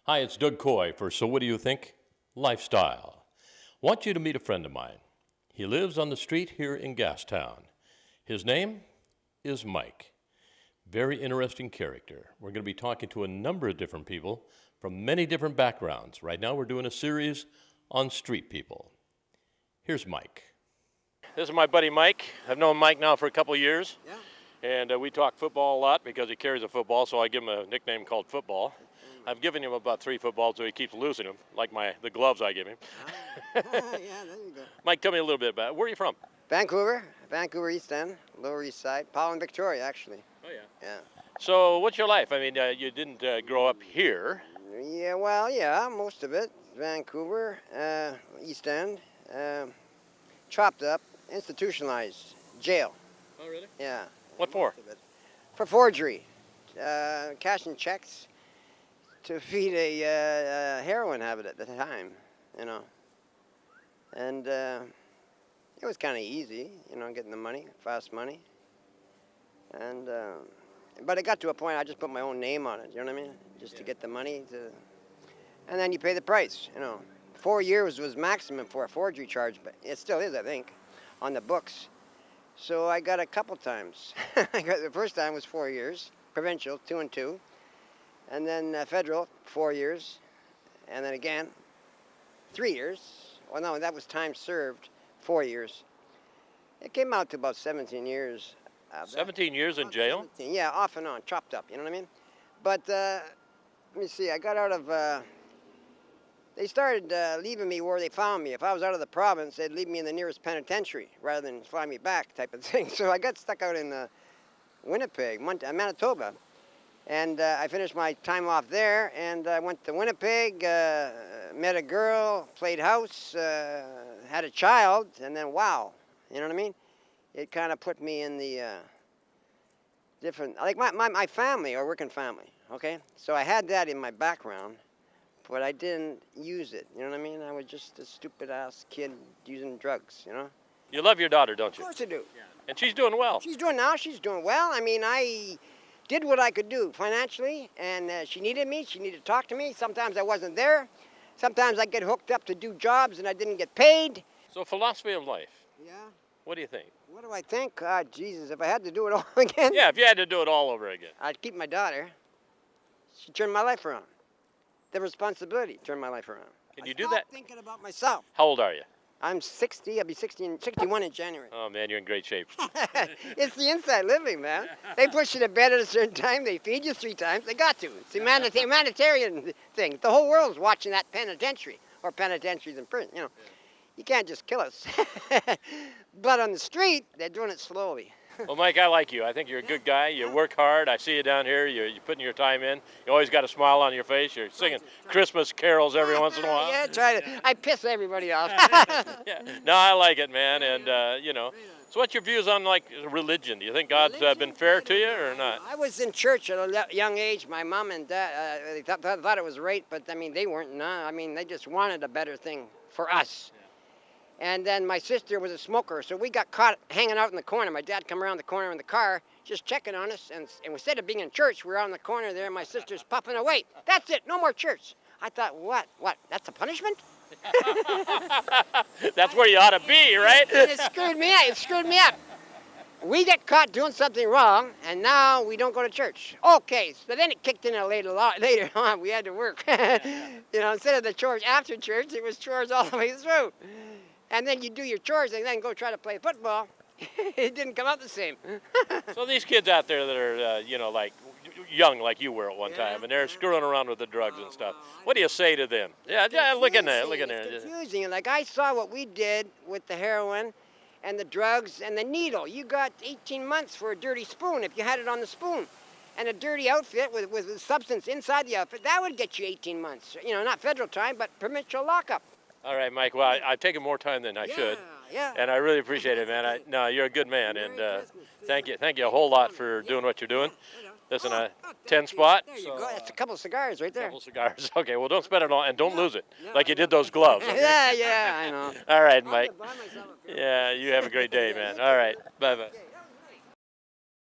Hi, it's Doug Coy for So What Do You Think? Lifestyle. Want you to meet a friend of mine. He lives on the street here in Gastown. His name is Mike. Very interesting character. We're going to be talking to a number of different people from many different backgrounds. Right now we're doing a series on street people. Here's Mike. This is my buddy Mike. I've known Mike now for a couple of years. Yeah. And we talk football a lot because he carries a football, so I give him a nickname called Football. I've given him about 3 footballs, so he keeps losing them, like the gloves I give him. Yeah, there you go. Mike, tell me a little bit about it. Where are you from? Vancouver East End, Lower East Side, Paul and Victoria, actually. Oh, yeah. Yeah. So what's your life? I mean, you didn't grow up here. Yeah, well, yeah, most of it. Vancouver, East End, chopped up, institutionalized, jail. Oh, really? Yeah. What for? Most of it. For forgery, cashing checks to feed a heroin habit at the time, you know. And it was kind of easy, you know, getting the money, fast money. And but it got to a point I just put my own name on it, you know what I mean? Just to get the money and then you pay the price, you know. 4 years was maximum for a forgery charge, but it still is, I think, on the books. So I got a couple times. The first time was 4 years, provincial, 2 and 2. And then federal, 4 years. And then again, 3 years. Well, no, that was time served, 4 years. It came out to about 17 years. 17 years in jail? 17, yeah, off and on, chopped up, you know what I mean? But let me see, I got out of, they started leaving me where they found me. If I was out of the province, they'd leave me in the nearest penitentiary rather than fly me back type of thing. So I got stuck out in Winnipeg, Manitoba. And I finished my time off there, and I went to Winnipeg, met a girl, played house, had a child, and then wow, you know what I mean? It kind of put me in the different, like my family, or working family, okay? So I had that in my background, but I didn't use it, you know what I mean? I was just a stupid-ass kid using drugs, you know? You love your daughter, don't you? Of course I do. Yeah. And she's doing well. She's doing well. I mean, I did what I could do financially, and she needed me. She needed to talk to me. Sometimes I wasn't there. Sometimes I get hooked up to do jobs and I didn't get paid. So philosophy of life. Yeah. What do you think? What do I think? God, Jesus, if I had to do it all again. Yeah, if you had to do it all over again. I'd keep my daughter. She turned my life around. The responsibility turned my life around. Can you do that? Thinking about myself. How old are you? I'm 60. I'll be 61 in January. Oh, man, you're in great shape. It's the inside living, man. They push you to bed at a certain time. They feed you 3 times. They got to. It's a humanitarian thing. The whole world's watching that penitentiary, or penitentiaries in prison, you know. You can't just kill us. But on the street, they're doing it slowly. Well, Mike, I like you. I think you're a good guy. You work hard. I see you down here. You're putting your time in. You always got a smile on your face. You're singing Christmas carols every once in a while. Yeah, try to. I piss everybody off. Yeah. No, I like it, man. And, you know, so what's your views on, like, religion? Do you think God's been fair to you or not? I was in church at a young age. My mom and dad, they thought it was right, but, I mean, they weren't. No, I mean, they just wanted a better thing for us. And then my sister was a smoker, so we got caught hanging out in the corner. My dad come around the corner in the car, just checking on us, and instead of being in church, we were out in the corner there, and my sister's puffing away. That's it, no more church. I thought, what, that's a punishment? That's where you ought to be, right? And it screwed me up. We get caught doing something wrong, and now we don't go to church. Okay, so then it kicked in later on. We had to work. You know, instead of the chores after church, it was chores all the way through. And then you do your chores and then go try to play football. It didn't come out the same. So these kids out there that are, you know, like young like you were at one time, and they're screwing around with the drugs and stuff. What do you say to them? Yeah, look in there. It's confusing. Like I saw what we did with the heroin and the drugs and the needle. You got 18 months for a dirty spoon if you had it on the spoon. And a dirty outfit with substance inside the outfit, that would get you 18 months. You know, not federal time, but provincial lockup. All right, Mike. Well, I've taken more time than I should. Yeah. And I really appreciate it, man. No, you're a good man, and thank you a whole lot for doing what you're doing. Listen, a 10 spot. There you go. That's a couple of cigars right there. Couple cigars. Okay, well, don't spend it all, and don't lose it, like you did those gloves. Okay? Yeah, I know. All right, Mike. Yeah, you have a great day, man. All right, bye-bye.